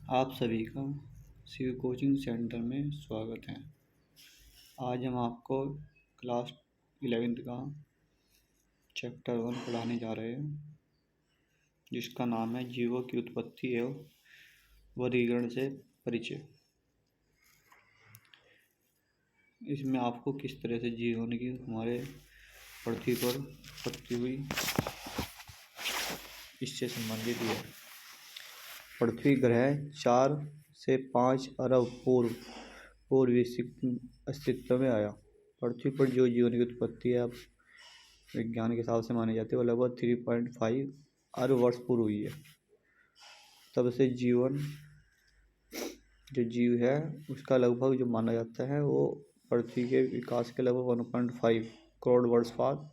आप सभी का शिव कोचिंग सेंटर में स्वागत है। आज हम आपको क्लास 11th का चैप्टर 1 पढ़ाने जा रहे हैं, जिसका नाम है जीवों की उत्पत्ति एवं वर्गीकरण से परिचय। इसमें आपको किस तरह से जीवन की हमारे पृथ्वी पर उत्पत्ति हुई, इससे संबंधित है। पृथ्वी ग्रह 4 से 5 अरब पूर्व अस्तित्व में आया। पृथ्वी पर जो जीवन की उत्पत्ति है अब विज्ञान के हिसाब से मानी जाती है वो लगभग 3.5 अरब वर्ष पूर्व हुई है। तब से जीव है उसका लगभग जो माना जाता है वो पृथ्वी के विकास के लगभग 1.5 करोड़ वर्ष बाद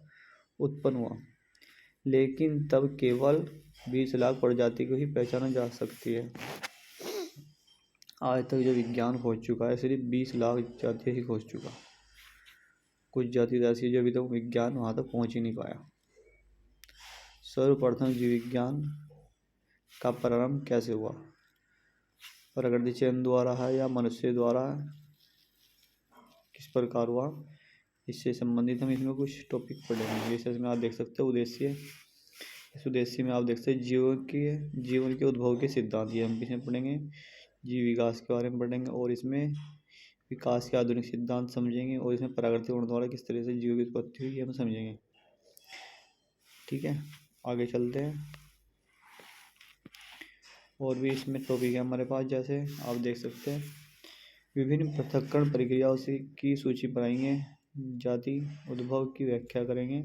उत्पन्न हुआ। लेकिन तब केवल 20 लाख प्रजाति को ही पहचाना जा सकती है। आज तक जो विज्ञान खोज चुका है सिर्फ 20 लाख जातियाँ ही खोज चुका। कुछ जाति ऐसी है जो अभी तक विज्ञान वहाँ तक पहुँच ही नहीं पाया। सर्वप्रथम जीव विज्ञान का प्रारंभ कैसे हुआ? प्रकृति चयन द्वारा है या मनुष्य द्वारा किस प्रकार हुआ, इससे संबंधित हम इसमें कुछ टॉपिक पढ़ेंगे। जैसे इसमें आप देख सकते हो उद्देश्य। इस उद्देश्य में आप देख सकते हैं जीवन के उद्भव के सिद्धांत, ये हम इसमें पढ़ेंगे। जीव विकास के बारे में पढ़ेंगे और इसमें विकास के आधुनिक सिद्धांत समझेंगे और इसमें प्राकृतिक गुण द्वारा किस तरह से जीव की उत्पत्ति हुई हम समझेंगे। ठीक है, आगे चलते हैं। और भी इसमें टॉपिक है हमारे पास, जैसे आप देख सकते हैं विभिन्न पृथक्करण प्रक्रियाओं से की सूची बनाएंगे, जाति उद्भव की व्याख्या करेंगे,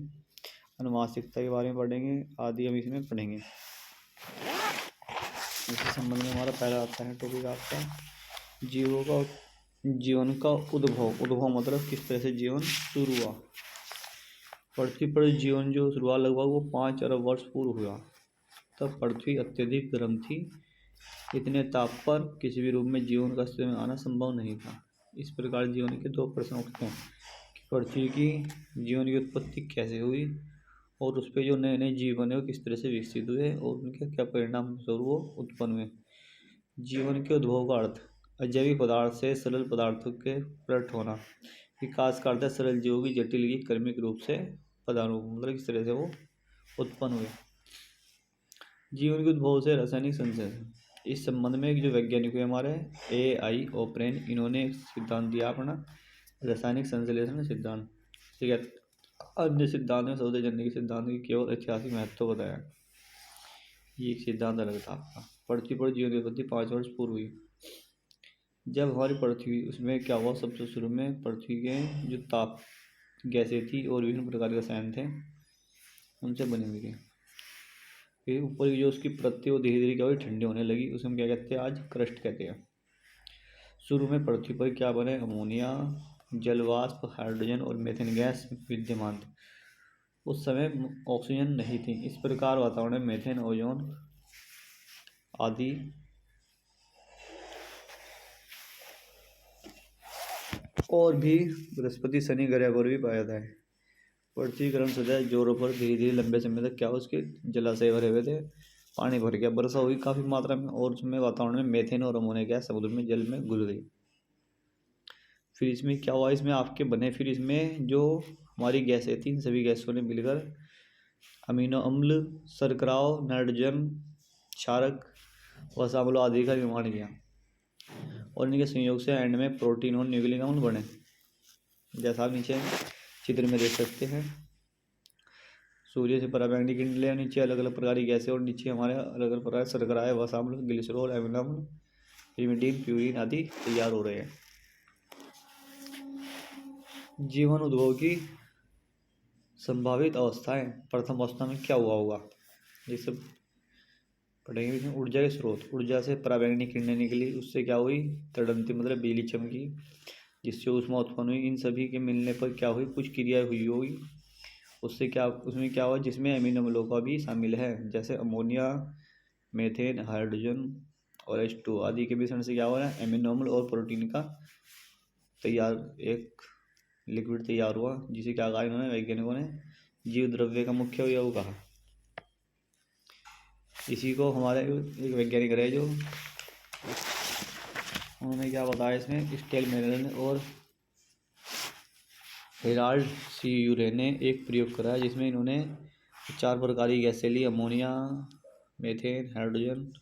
अनुवांशिकता के बारे में पढ़ेंगे आदि हम इसमें पढ़ेंगे। इसी संबंध में हमारा पहला आता है टॉपिक आपका जीवन का उद्भव मतलब किस तरह से जीवन शुरू हुआ। पृथ्वी पर जीवन जो शुरुआत लगभग वो 5 अरब वर्ष पूर्व हुआ। तब पृथ्वी अत्यधिक गर्म थी। इतने ताप पर किसी भी रूप में जीवन का अस्तित्व में आना संभव नहीं था। इस प्रकार जीवन के 2 प्रश्न उठते हैं कि पृथ्वी की जीवन की उत्पत्ति कैसे हुई और उस पर जो नए नए जीव बने वो किस तरह से विकसित हुए और उनके क्या परिणाम स्वरूप वो उत्पन्न हुए। जीवन के उद्भव का अर्थ अजैविक पदार्थ से सरल पदार्थों के प्रकट होना। विकास का अर्थ है सरल जीवों की जटिल की क्रमिक रूप से पदार्थ, मतलब किस तरह से वो उत्पन्न हुए। जीवन के उद्भव से रासायनिक संश्लेषण, इस संबंध में जो वैज्ञानिक हुए हमारे AI ओप्रेन, इन्होंने एक सिद्धांत दिया अपना रासायनिक संश्लेषण सिद्धांत। ठीक है, अन्य सिद्धांत में सौदे जनने के सिद्धांत की केवल ऐतिहासिक महत्व बताया। ये एक सिद्धांत अलग था आपका। पृथ्वी पर जीवन की उत्पत्ति 5 वर्ष पूर्व हुई। जब हमारी पृथ्वी उसमें क्या हुआ, सबसे शुरू में पृथ्वी के जो ताप गैसें थी और विभिन्न प्रकार के रसायन थे उनसे बनी हुई थी। फिर ऊपर की जो उसकी पृथ्वी वो धीरे धीरे क्या हुई, ठंडी होने लगी। उसे हम क्या कहते हैं, आज क्रस्ट कहते हैं। शुरू में पृथ्वी पर क्या बने, अमोनिया, जलवाष्प, हाइड्रोजन और मीथेन गैस विद्यमान थे। उस समय ऑक्सीजन नहीं थी। इस प्रकार वातावरण में मीथेन, ओजोन आदि और भी बृहस्पति, शनि ग्रह पर भी पाया था। पृथ्वी ग्रहण सजा जोरों पर धीरे धीरे लंबे समय तक क्या उसके जलाशय भरे हुए थे, पानी भर गया, वर्षा हुई काफ़ी मात्रा में और उसमें वातावरण में मीथेन और अमोनिया गैस समुद्र में जल में घुल गई। फिर इसमें क्या हुआ, इसमें आपके बने, फिर इसमें जो हमारी गैसें थी इन सभी गैसों ने मिलकर अमीनो अम्ल, शर्कराओं, नाइट्रोजन, क्षारक, वसा आदि का निर्माण किया और इनके संयोग से एंड में प्रोटीन और न्यूक्लिक अम्ल बने, जैसा आप नीचे चित्र में देख सकते हैं। सूर्य से पराबैंगनी किरण ले नीचे अलग अलग प्रकार की गैसें और नीचे हमारे अलग अलग प्रकार शर्कराएं, वसाम्ल, ग्लिसरॉल, एमिनो अम्ल, पिरिमिडीन, प्यूरिन आदि तैयार हो रहे हैं। जीवन उद्भव की संभावित अवस्थाएं, प्रथम अवस्था में क्या हुआ होगा ये सब पढ़ेंगे। इसमें ऊर्जा के स्रोत, ऊर्जा से पराबैंगनी किरणें निकली, उससे क्या हुई, तड़ंती मतलब बिजली चमकी, जिससे ऊष्मा उत्पन्न हुई। इन सभी के मिलने पर क्या हुई, कुछ क्रिया हुई होगी, उससे क्या, उसमें क्या हुआ जिसमें अमीनो अम्लों का भी शामिल है, जैसे अमोनिया, मीथेन, हाइड्रोजन और H2 आदि के मिश्रण से क्या हो रहा है, अमीनो अम्ल और प्रोटीन का एक लिक्विड तैयार हुआ, जिसे क्या कहा इन्होंने वैज्ञानिकों ने जीव द्रव्य का मुख्य अवयव कहा। इसी को हमारे एक वैज्ञानिक रहे जो उन्होंने क्या बताया इसमें, स्टेल मेलन और हेराल्ड सी यूरे ने एक प्रयोग कराया जिसमें इन्होंने 4 प्रकार की गैसें ली, अमोनिया, मीथेन, हाइड्रोजन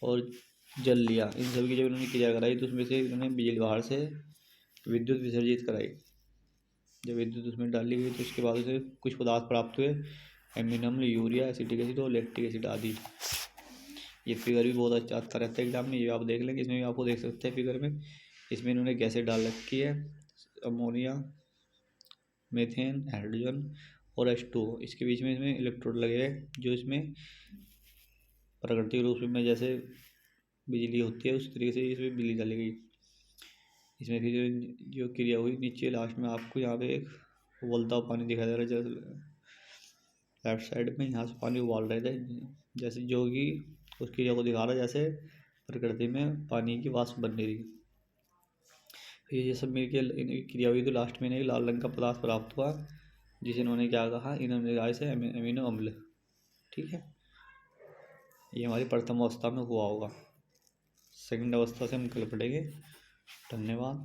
और जल लिया। इन सभी की जब इन्होंने क्रिया कराई तो उसमें से इन्होंने बिजली बाहर से विद्युत विसर्जित कराई। जब विद्युत उसमें डाली गई तो उसके बाद उसे कुछ पदार्थ प्राप्त हुए, एल्यूमिनियम, यूरिया, एसिटिक एसिड और लैक्टिक एसिड आदि। ये फिगर भी बहुत अच्छा रहता है एग्जाम में, ये आप देख लेंगे। इसमें भी आपको देख सकते हैं फिगर में, इसमें इन्होंने गैसें डाल रखी है, अमोनिया, मीथेन, हाइड्रोजन और H2। इसके बीच में इसमें इलेक्ट्रोड लगे हैं जो इसमें प्राकृतिक रूप में जैसे बिजली होती है उस तरीके से इसमें बिजली डाली गई। इसमें फिर जो क्रिया हुई नीचे लास्ट में आपको यहाँ पे एक उबलता हुआ पानी दिखाई दे रहा है, जैसे लेफ्ट साइड में यहाँ से पानी उबाल रहे थे, जैसे जो कि उस क्रिया को दिखा रहा है जैसे प्रकृति में पानी की वाष्प बन रही। फिर ये सब मिलकर क्रिया हुई तो लास्ट में इन्हें लाल रंग का पदार्थ प्राप्त हुआ जिसे इन्होंने क्या कहा, इन्होंने कहा इसे अमीनो अम्ल। ठीक है, ये हमारी प्रथम अवस्था में हुआ होगा। सेकंड अवस्था से हम कल पढ़ेंगे। धन्यवाद।